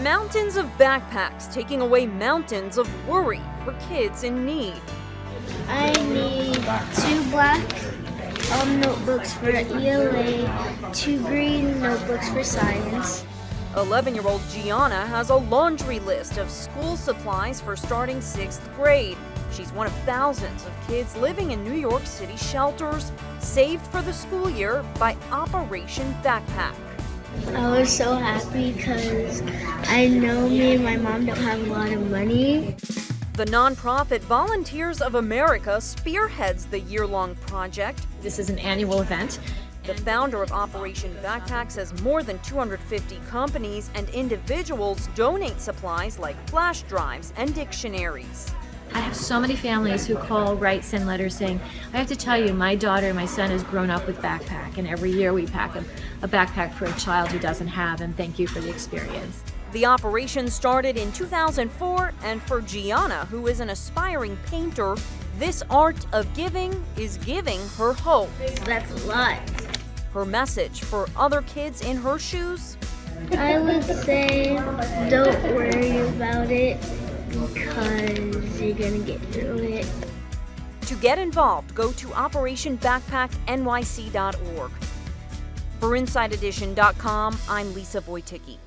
Mountains of backpacks taking away mountains of worry for kids in need. I need 2 black notebooks for ELA, 2 green notebooks for science. 11-year-old Gianna has a laundry list of school supplies for starting 6th grade. She's one of thousands of kids living in New York City shelters, saved for the school year by Operation Backpack. I was so happy because I know me and my mom don't have a lot of money. The nonprofit Volunteers of America spearheads the year-long project. This is an annual event. The founder of Operation Backpack says more than 250 companies and individuals donate supplies like flash drives and dictionaries. I have so many families who call, write, send letters saying, I have to tell you, my daughter, my son has grown up with backpack, and every year we pack a backpack for a child who doesn't have, and thank you for the experience. The operation started in 2004, and for Gianna, who is an aspiring painter, this art of giving is giving her hope. That's a lot. Her message for other kids in her shoes? I would say don't worry about it because you're gonna get through it. To get involved, go to OperationBackpackNYC.org. For InsideEdition.com, I'm Lisa Wojtycki.